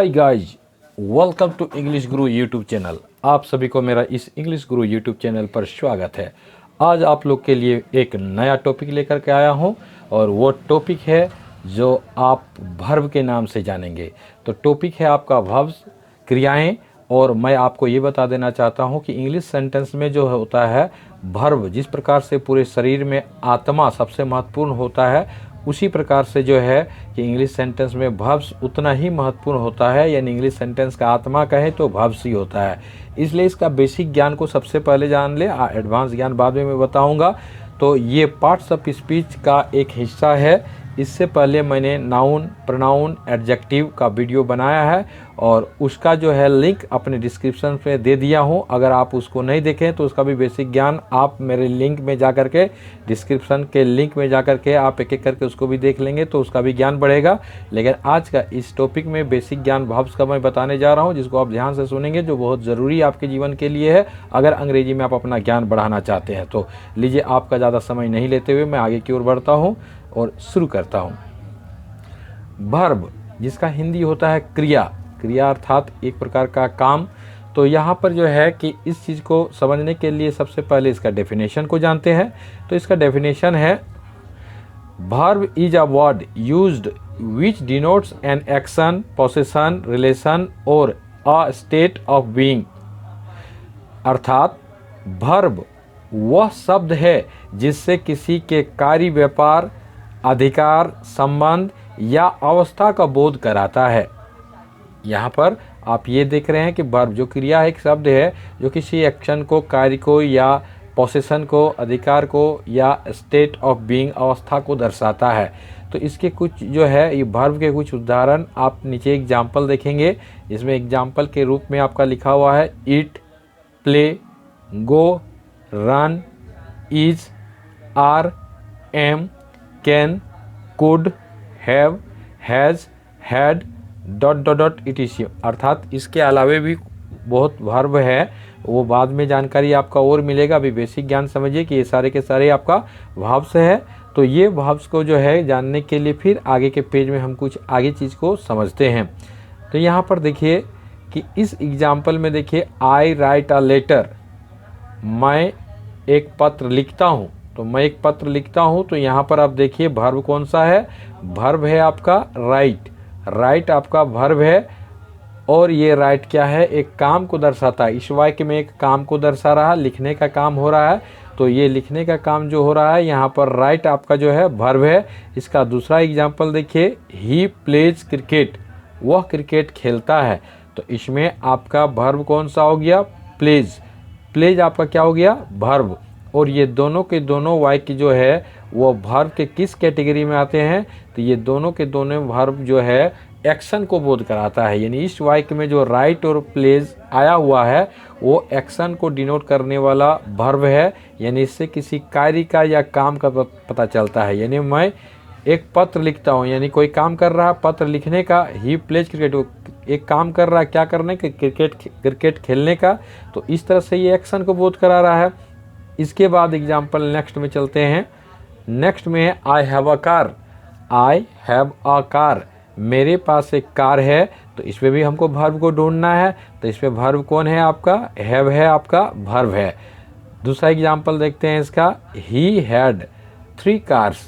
Hi guys, welcome to English Guru YouTube channel. आप सभी को मेरा इस इंग्लिश गुरु यूट्यूब चैनल पर स्वागत है। आज आप लोग के लिए एक नया टॉपिक लेकर के आया हूं और वो टॉपिक है जो आप वर्ब के नाम से जानेंगे। तो टॉपिक है आपका वर्ब्स, क्रियाएं। और मैं आपको ये बता देना चाहता हूं कि इंग्लिश सेंटेंस में जो होता है वर्ब, जिस प्रकार से पूरे शरीर में आत्मा सबसे महत्वपूर्ण होता है, उसी प्रकार से जो है कि इंग्लिश सेंटेंस में वर्ब्स उतना ही महत्वपूर्ण होता है। यानी इंग्लिश सेंटेंस का आत्मा कहें तो वर्ब्स ही होता है। इसलिए इसका बेसिक ज्ञान को सबसे पहले जान ले, एडवांस ज्ञान बाद में मैं बताऊंगा। तो ये पार्ट्स ऑफ स्पीच का एक हिस्सा है। इससे पहले मैंने नाउन, प्रोनाउन, एडजेक्टिव का वीडियो बनाया है और उसका जो है लिंक अपने डिस्क्रिप्शन में दे दिया हूं। अगर आप उसको नहीं देखें तो उसका भी बेसिक ज्ञान आप मेरे लिंक में जा कर के, डिस्क्रिप्शन के लिंक में जा कर के आप एक एक करके उसको भी देख लेंगे तो उसका भी ज्ञान बढ़ेगा। लेकिन आज का इस टॉपिक में बेसिक ज्ञान वर्ब्स का मैं बताने जा रहा हूँ, जिसको आप ध्यान से सुनेंगे, जो बहुत ज़रूरी आपके जीवन के लिए है अगर अंग्रेजी में आप अपना ज्ञान बढ़ाना चाहते हैं। तो लीजिए, आपका ज़्यादा समय नहीं लेते हुए मैं आगे की ओर बढ़ता हूँ और शुरू करता हूँ। वर्ब, जिसका हिंदी होता है क्रिया। क्रिया अर्थात एक प्रकार का काम। तो यहाँ पर जो है कि इस चीज़ को समझने के लिए सबसे पहले इसका डेफिनेशन को जानते हैं। तो इसका डेफिनेशन है, verb is a word used which denotes an action, possession, relation और अ स्टेट ऑफ बीइंग। अर्थात वर्ब वह शब्द है जिससे किसी के कार्य, व्यापार, अधिकार, संबंध या अवस्था का बोध कराता है। यहाँ पर आप ये देख रहे हैं कि वर्ब जो क्रिया है, एक शब्द है जो किसी एक्शन को, कार्य को या पोसेशन को, अधिकार को या स्टेट ऑफ बीइंग, अवस्था को दर्शाता है। तो इसके कुछ जो है ये वर्ब के कुछ उदाहरण आप नीचे एग्जाम्पल देखेंगे। इसमें एग्जाम्पल के रूप में आपका लिखा हुआ है eat, play, go, run, is, are, am, can, could, have, has, had, dot dot dot etc. अर्थात इसके अलावे भी बहुत वर्ब है, वो बाद में जानकारी आपका और मिलेगा। अभी बेसिक ज्ञान समझिए कि ये सारे के सारे आपका वर्ब्स है। तो ये वर्ब्स को जो है जानने के लिए फिर आगे के पेज में हम कुछ आगे चीज़ को समझते हैं। तो यहाँ पर देखिए कि इस एग्जाम्पल में देखिए, आई राइट अ लेटर, मैं एक पत्र लिखता हूँ। तो मैं एक पत्र लिखता हूँ, तो यहाँ पर आप देखिए वर्ब कौन सा है, वर्ब है आपका राइट। राइट आपका वर्ब है और ये राइट क्या है, एक काम को दर्शाता है। इस वाक्य में एक काम को दर्शा रहा है, लिखने का काम हो रहा है। तो ये लिखने का काम जो हो रहा है, यहाँ पर राइट आपका जो है वर्ब है। इसका दूसरा एग्जाम्पल देखिए, ही प्लेज क्रिकेट, वह क्रिकेट खेलता है। तो इसमें आपका वर्ब कौन सा हो गया, प्लेज। प्लेज आपका क्या हो गया, वर्ब। और ये दोनों के दोनों वाक्य जो है वो वर्ब के किस कैटेगरी में आते हैं, तो ये दोनों के दोनों वर्ब जो है एक्शन को बोध कराता है। यानी इस वाक्य में जो राइट और प्लेज आया हुआ है वो एक्शन को डिनोट करने वाला वर्ब है। यानी इससे किसी कार्य का या काम का पता चलता है। यानी मैं एक पत्र लिखता हूँ, यानी कोई काम कर रहा है पत्र लिखने का। ही प्लेज क्रिकेट, एक काम कर रहा है, क्या करने का, क्रिकेट खेलने का। तो इस तरह से ये एक्शन को बोध करा रहा है। इसके बाद एग्जाम्पल नेक्स्ट में चलते हैं। नेक्स्ट में है I have a car. I have a car, मेरे पास एक कार है। तो इसमें भी हमको वर्ब को ढूंढना है। तो इसमें वर्ब कौन है आपका, हैव है आपका वर्ब है। दूसरा एग्जाम्पल देखते हैं इसका, ही हैड 3 कार्स,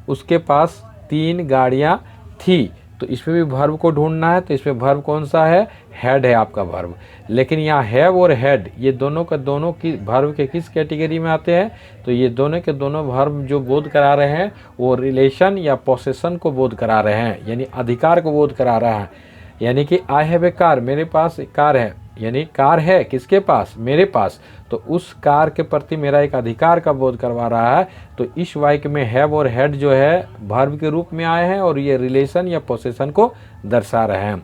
उसके पास 3 गाड़ियाँ थी। तो इसमें भी वर्ब को ढूंढना है। तो इसमें वर्ब कौन सा है, हैड है आपका वर्ब। लेकिन यहाँ हैव और हैड ये दोनों का दोनों की वर्ब के किस कैटेगरी में आते हैं, तो ये दोनों के दोनों वर्ब जो बोध करा रहे हैं वो रिलेशन या पोसेशन को बोध करा रहे हैं, यानी अधिकार को बोध करा रहा है। यानी कि आई हैव ए कार, मेरे पास एक कार है, यानी कार है किसके पास, मेरे पास। तो उस कार के प्रति मेरा एक अधिकार का बोध करवा रहा है। तो इस वाक्य में हैव और हैड जो है वर्ब के रूप में आए हैं और ये रिलेशन या पोसेशन को दर्शा रहे हैं।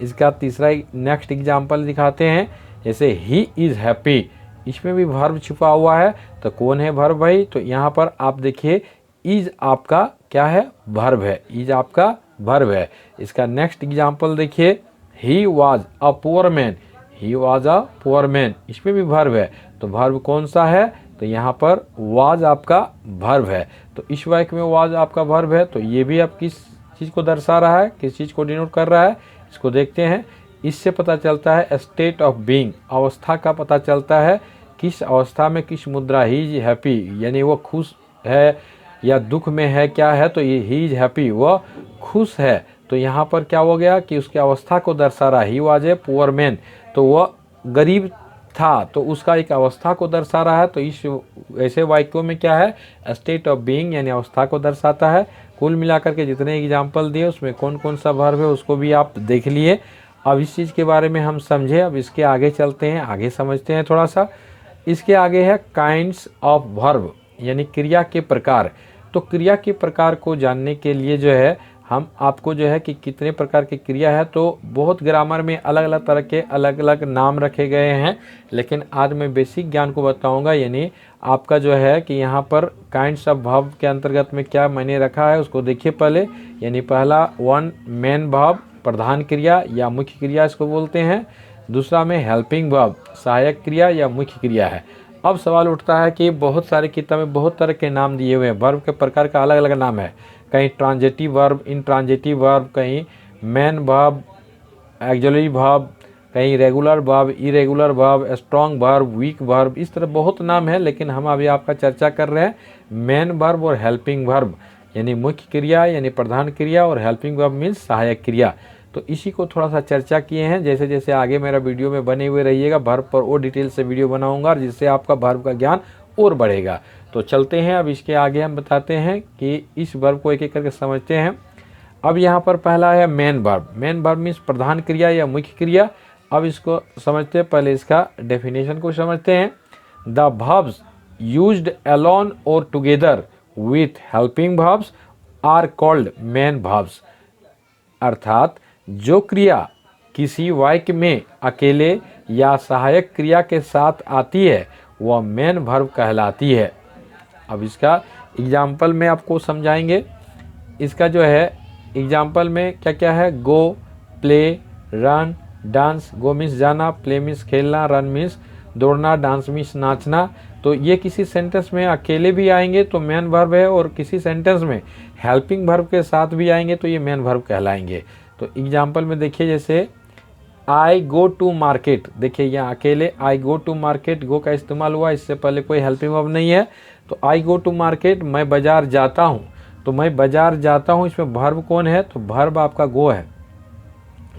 इसका तीसरा नेक्स्ट एग्जाम्पल दिखाते हैं। जैसे ही इज़ हैप्पी, इसमें भी वर्ब छुपा हुआ है। तो कौन है वर्ब भाई, तो यहाँ पर आप देखिए इज आपका क्या है, वर्ब है। इज आपका वर्ब है। इसका नेक्स्ट एग्जाम्पल देखिए, he was a poor man. He was a poor man, इसमें भी वर्ब है। तो वर्ब कौन सा है, तो यहाँ पर वॉज आपका वर्ब है। तो इस वाक्य में वॉज आपका वर्ब है। तो ये भी आप किस चीज़ को दर्शा रहा है, किस चीज़ को डिनोट कर रहा है, इसको देखते हैं। इससे पता चलता है स्टेट ऑफ बीइंग, अवस्था का पता चलता है, किस अवस्था में किस मुद्रा, ही इज हैप्पी यानी वो खुश है या दुख में है, क्या है, तो ये ही इज हैप्पी, वह खुश है। तो यहाँ पर क्या हो गया कि उसकी अवस्था को दर्शा रहा है। He was a poor man, तो वह गरीब था, तो उसका एक अवस्था को दर्शा रहा है। तो इस ऐसे वाक्यों में क्या है, स्टेट ऑफ बीइंग यानी अवस्था को दर्शाता है। कुल मिलाकर के जितने एग्जाम्पल दिए उसमें कौन कौन सा वर्ब है उसको भी आप देख लिए। अब इस चीज़ के बारे में हम समझे। अब इसके आगे चलते हैं, आगे समझते हैं थोड़ा सा। इसके आगे है काइंड्स ऑफ वर्ब यानी क्रिया के प्रकार। तो क्रिया के प्रकार को जानने के लिए जो है हम आपको जो है कि कितने प्रकार की क्रिया है, तो बहुत ग्रामर में अलग अलग तरह के अलग अलग नाम रखे गए हैं, लेकिन आज मैं बेसिक ज्ञान को बताऊंगा। यानी आपका जो है कि यहाँ पर काइंड्स ऑफ वर्ब के अंतर्गत में क्या मैंने रखा है उसको देखिए पहले। यानी पहला वन मेन वर्ब, प्रधान क्रिया या मुख्य क्रिया इसको बोलते हैं। दूसरा में हेल्पिंग वर्ब, सहायक क्रिया या मुख्य क्रिया है। अब सवाल उठता है कि बहुत सारी किताबें में बहुत तरह के नाम दिए हुए हैं, वर्ब के प्रकार का अलग अलग नाम है। कहीं ट्रांजिटिव वर्ब, इंट्रांजिटिव वर्ब, कहीं मेन वर्ब, ऑक्सिलरी वर्ब, कहीं regular verb, irregular verb, strong verb, weak verb, इस तरह बहुत नाम है। लेकिन हम अभी आपका चर्चा कर रहे हैं मेन वर्ब और हेल्पिंग वर्ब यानी मुख्य क्रिया यानी प्रधान क्रिया, और हेल्पिंग वर्ब मीन्स सहायक क्रिया। तो इसी को थोड़ा सा चर्चा किए हैं। जैसे जैसे आगे मेरा वीडियो में बने हुए रहिएगा, वर्ब पर और डिटेल से वीडियो बनाऊंगा जिससे आपका वर्ब का ज्ञान और बढ़ेगा। तो चलते हैं, अब इसके आगे हम बताते हैं कि इस वर्ब को एक एक करके समझते हैं। अब यहाँ पर पहला है main verb. Main verb means प्रधान क्रिया या मुख्य क्रिया। अब इसको समझते हैं, पहले इसका डेफिनेशन को समझते हैं। द वर्ब्स यूज्ड अलोन और together with helping verbs are called main verbs. अर्थात जो क्रिया किसी वाक्य में अकेले या सहायक क्रिया के साथ आती है वह मेन वर्ब कहलाती है। अब इसका एग्जाम्पल में आपको समझाएंगे। इसका जो है एग्जाम्पल में क्या क्या है, गो, प्ले, रन, डांस। गो मीन्स जाना, प्ले मीन्स खेलना, रन मीन्स दौड़ना, डांस मीन्स नाचना। तो ये किसी सेंटेंस में अकेले भी आएंगे तो मेन वर्ब है, और किसी सेंटेंस में हेल्पिंग वर्ब के साथ भी आएंगे तो ये मेन वर्ब कहलाएंगे। तो एग्जाम्पल में देखिए, जैसे आई गो टू मार्केट, देखिए यहाँ अकेले आई गो टू मार्केट, गो का इस्तेमाल हुआ, इससे पहले कोई हेल्पिंग वर्ब नहीं है। तो आई गो टू मार्केट, मैं बाजार जाता हूँ, तो मैं बाजार जाता हूँ, इसमें वर्ब कौन है, तो वर्ब आपका गो है,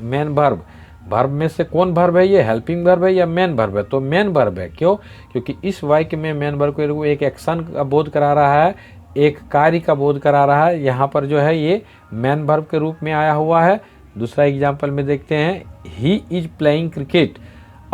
मेन वर्ब। वर्ब में से कौन वर्ब है, ये हेल्पिंग वर्ब है या मेन वर्ब है, तो मेन वर्ब है। क्यों, क्योंकि इस वाक्य में मेन वर्ब को एक एक्शन का बोध करा रहा है, एक कार्य का बोध करा रहा है। यहाँ पर जो है ये मेन वर्ब के रूप में आया हुआ है। दूसरा एग्जाम्पल में देखते हैं, ही इज प्लेइंग क्रिकेट।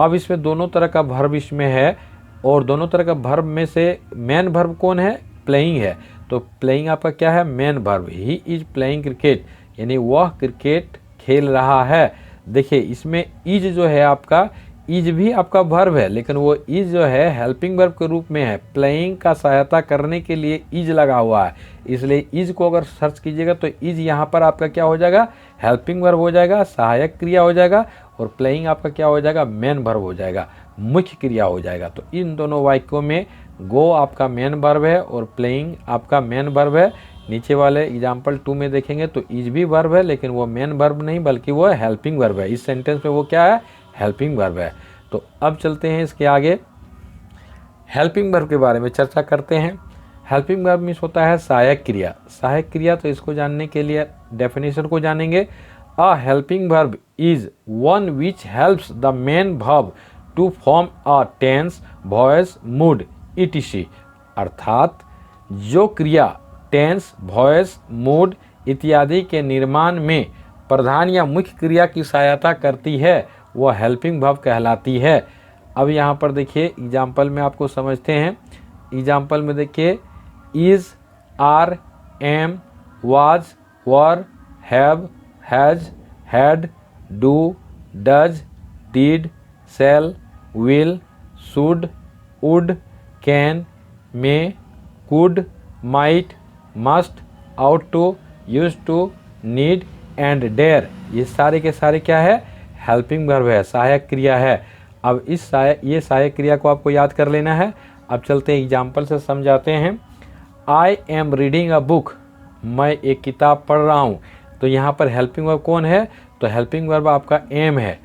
अब इसमें दोनों तरह का वर्ब इसमें है, और दोनों तरह का वर्ब में से मेन वर्ब कौन है, प्लेइंग है। तो प्लेइंग आपका क्या है, main verb. He is playing cricket यानी वह क्रिकेट खेल रहा है। देखिए इसमें इज जो है आपका, इज भी आपका वर्ब है, लेकिन वो इज जो है हेल्पिंग वर्ब के रूप में है। प्लेइंग का सहायता करने के लिए इज लगा हुआ है, इसलिए इज को अगर सर्च कीजिएगा तो इज यहाँ पर आपका क्या हो जाएगा, हेल्पिंग वर्ब हो जाएगा, सहायक क्रिया हो जाएगा, और प्लेइंग आपका क्या हो जाएगा, मेन वर्ब हो जाएगा, मुख्य क्रिया हो जाएगा। तो इन दोनों वाक्यों में गो आपका मेन वर्ब है और प्लेइंग आपका मेन वर्ब है। नीचे वाले एग्जाम्पल 2 में देखेंगे तो इज भी वर्ब है, लेकिन वो मेन वर्ब नहीं बल्कि वो हेल्पिंग वर्ब है। इस सेंटेंस में वो क्या है, हेल्पिंग वर्ब है। तो अब चलते हैं इसके आगे, हेल्पिंग वर्ब के बारे में चर्चा करते हैं। हेल्पिंग वर्ब मीन्स होता है सहायक क्रिया। सहायक क्रिया, तो इसको जानने के लिए डेफिनेशन को जानेंगे। A helping verb is one which helps the main verb to form a tense, voice, mood etc। अर्थात जो क्रिया टेंस, वॉइस, मूड इत्यादि के निर्माण में प्रधान या मुख्य क्रिया की सहायता करती है वह हेल्पिंग वर्ब कहलाती है। अब यहाँ पर देखिए एग्जाम्पल में आपको समझते हैं। एग्जाम्पल में देखिए, is, are, am, was, were, have, has, had, do, does, did, shall, will, should, would, can, may, could, might, must, ought to, use to, need and dare, ये सारे के सारे क्या है, हेल्पिंग वर्ब है, सहायक क्रिया है। अब ये सहायक क्रिया को आपको याद कर लेना है। अब चलते हैं एग्जाम्पल से समझाते हैं। I am reading a book, मैं एक किताब पढ़ रहा हूँ। तो यहाँ पर हेल्पिंग वर्ब कौन है, तो हेल्पिंग वर्ब आपका एम है।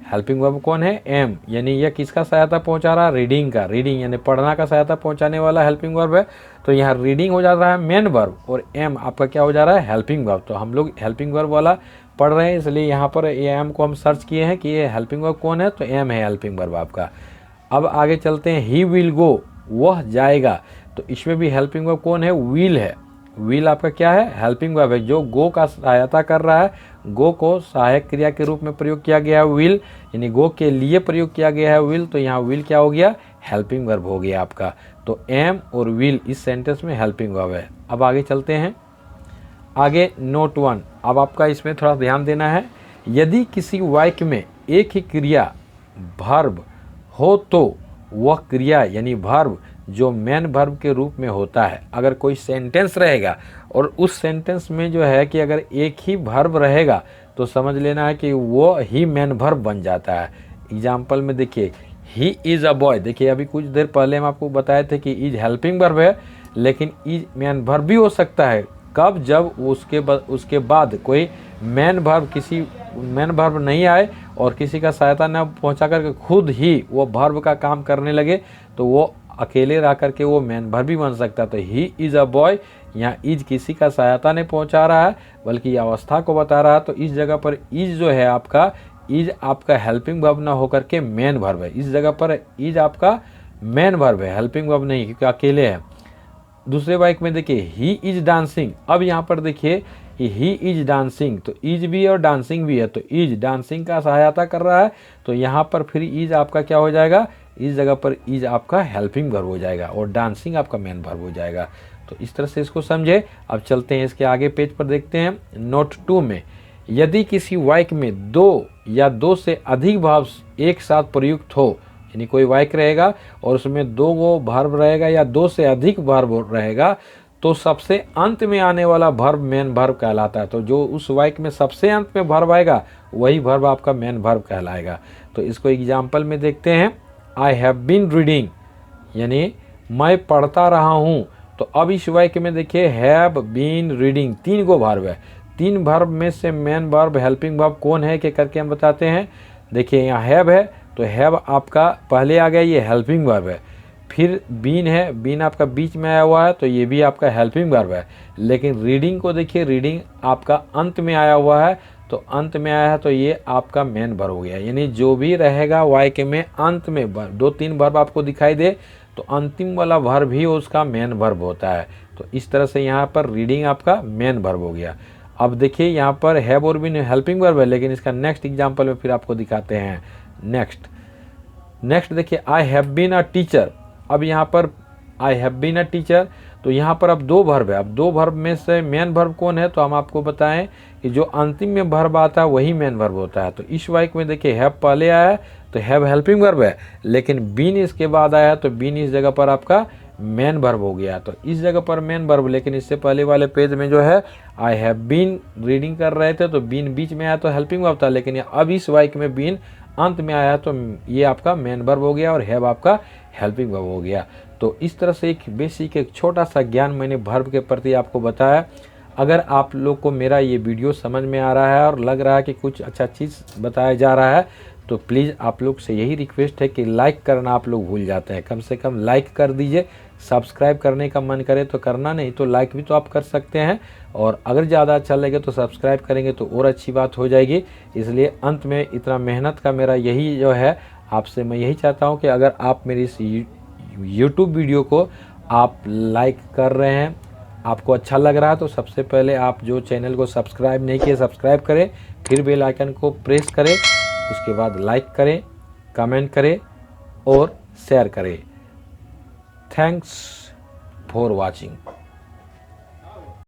हेल्पिंग वर्ब कौन है? एम, यानी यह किसका सहायता पहुंचा रहा है? रीडिंग का। रीडिंग यानी पढ़ना का सहायता पहुंचाने वाला हेल्पिंग वर्ब है। तो यहाँ रीडिंग हो जा रहा है मेन वर्ब और एम आपका क्या हो जा रहा है? Helping verb. तो हम लोग हेल्पिंग वर्ब वाला पढ़ रहे हैं, इसलिए यहाँ पर एम को हम सर्च किए हैं कि ये हेल्पिंग वर्ब कौन है, तो एम है हेल्पिंग वर्ब आपका। अब आगे चलते हैं, ही विल गो, वह जाएगा। तो इसमें भी हेल्पिंग वर्ब कौन है? विल है। विल आपका क्या है? हेल्पिंग वर्ब है, जो गो का सहायता कर रहा है। गो को सहायक क्रिया के रूप में प्रयोग किया गया है विल, यानी गो के लिए प्रयोग किया गया है विल। तो यहाँ विल क्या हो गया? हेल्पिंग वर्ब हो गया आपका। तो एम और विल इस सेंटेंस में हेल्पिंग वर्ब है। अब आगे चलते हैं, आगे नोट 1। अब आपका इसमें थोड़ा ध्यान देना है। यदि किसी वाक्य में एक ही क्रिया वर्ब हो तो वह क्रिया यानी वर्ब जो मेन वर्ब के रूप में होता है। अगर कोई सेंटेंस रहेगा और उस सेंटेंस में जो है कि अगर एक ही वर्ब रहेगा तो समझ लेना है कि वो ही मेन वर्ब बन जाता है। एग्जाम्पल में देखिए, ही इज़ अ बॉय। देखिए अभी कुछ देर पहले हम आपको बताए थे कि इज हेल्पिंग वर्ब है, लेकिन इज मेन वर्ब भी हो सकता है। कब? जब उसके बाद कोई मेन वर्ब, किसी मेन वर्ब नहीं आए और किसी का सहायता न पहुंचा करके खुद ही वो वर्ब का काम करने लगे, तो वो अकेले रह करके वो मेन वर्ब भी बन सकता है। तो ही इज़ अ बॉय, यहाँ इज किसी का सहायता नहीं पहुंचा रहा है बल्कि अवस्था को बता रहा है। तो इस जगह पर इज जो है आपका, इज आपका हेल्पिंग वर्ब ना होकर के मेन वर्ब है। इस जगह पर इज आपका मेन वर्ब है, हेल्पिंग वर्ब नहीं, क्योंकि अकेले है। दूसरे वाक्य में देखिए, ही इज डांसिंग। अब यहाँ पर देखिए ही इज डांसिंग, तो इज भी और डांसिंग भी है, तो इज डांसिंग का सहायता कर रहा है। तो यहाँ पर फिर इज आपका क्या हो जाएगा? इस जगह पर इज आपका हेल्पिंग वर्ब हो जाएगा और डांसिंग आपका मेन वर्ब हो जाएगा। तो इस तरह से इसको समझे। अब चलते हैं इसके आगे पेज पर, देखते हैं नोट 2 में। यदि किसी वाक्य में दो या दो से अधिक भाव एक साथ प्रयुक्त हो, यानी कोई वाक्य रहेगा और उसमें दो गो वर्ब रहेगा या दो से अधिक वर्ब रहेगा, तो सबसे अंत में आने वाला वर्ब मेन वर्ब कहलाता है। तो जो उस वाक्य में सबसे अंत में वर्ब आएगा वही वर्ब आपका मेन वर्ब कहलाएगा। तो इसको एग्जाम्पल में देखते हैं, आई हैव बीन रीडिंग, यानी मैं पढ़ता रहा हूँ। तो अब इस वाक्य में देखिए, have been reading, 3 go verb है। 3 वर्ब में से मेन वर्ब हेल्पिंग वर्ब कौन है के करके हम बताते हैं। देखिए यहाँ हैव है, तो हैव आपका पहले आ गया, ये हेल्पिंग वर्ब है। फिर बीन है, बीन आपका बीच में आया हुआ है, तो ये भी आपका हेल्पिंग वर्ब है। लेकिन रीडिंग को देखिए, रीडिंग आपका अंत में आया हुआ है, तो अंत में आया है तो ये आपका मेन वर्ब हो गया। यानी जो भी रहेगा वाक्य में अंत में 2-3 वर्ब आपको दिखाई दे तो अंतिम वाला वर्ब ही उसका मेन वर्ब होता है। तो इस तरह से यहाँ पर रीडिंग आपका मेन वर्ब हो गया। अब देखिए यहाँ पर हैव और बीन हेल्पिंग वर्ब है, लेकिन इसका नेक्स्ट एग्जाम्पल में फिर आपको दिखाते हैं। नेक्स्ट देखिए, I have been a teacher. अब यहाँ पर I have been a teacher, तो यहाँ पर अब 2 वर्ब है। अब 2 वर्ब में से मेन वर्ब कौन है, तो हम आपको बताएं कि जो अंतिम में वर्ब आता है वही मेन वर्ब होता है। तो इस वाक्य में देखिए, हैव पहले आया है तो हैव हेल्पिंग वर्ब है, लेकिन बीन इसके बाद आया है तो बीन इस जगह पर आपका मेन वर्ब हो गया। तो इस जगह पर मेन वर्ब, लेकिन इससे पहले वाले पेज में जो है आई हैव बीन रीडिंग कर रहे थे तो बीन बीच में आया तो हेल्पिंग वर्ब था, लेकिन अब इस वाक्य में बीन अंत में आया तो ये आपका मेन वर्ब हो गया और हैव आपका हेल्पिंग वर्ब हो गया। तो इस तरह से एक बेसिक, एक छोटा सा ज्ञान मैंने वर्ब के प्रति आपको बताया। अगर आप लोग को मेरा ये वीडियो समझ में आ रहा है और लग रहा है कि कुछ अच्छा चीज़ बताया जा रहा है, तो प्लीज़ आप लोग से यही रिक्वेस्ट है कि लाइक करना आप लोग भूल जाते हैं, कम से कम लाइक कर दीजिए। सब्सक्राइब करने का मन करे तो करना, नहीं तो लाइक भी तो आप कर सकते हैं। और अगर ज़्यादा अच्छा लगे तो सब्सक्राइब करेंगे तो और अच्छी बात हो जाएगी। इसलिए अंत में इतना मेहनत का मेरा यही जो है, आपसे मैं यही चाहता हूँ कि अगर आप मेरी इस यूट्यूब वीडियो को आप लाइक कर रहे हैं, आपको अच्छा लग रहा है, तो सबसे पहले आप जो चैनल को सब्सक्राइब नहीं किए सब्सक्राइब करें, फिर बेल आइकन को प्रेस करें, उसके बाद लाइक करें, कमेंट करें और शेयर करें। Thanks for watching.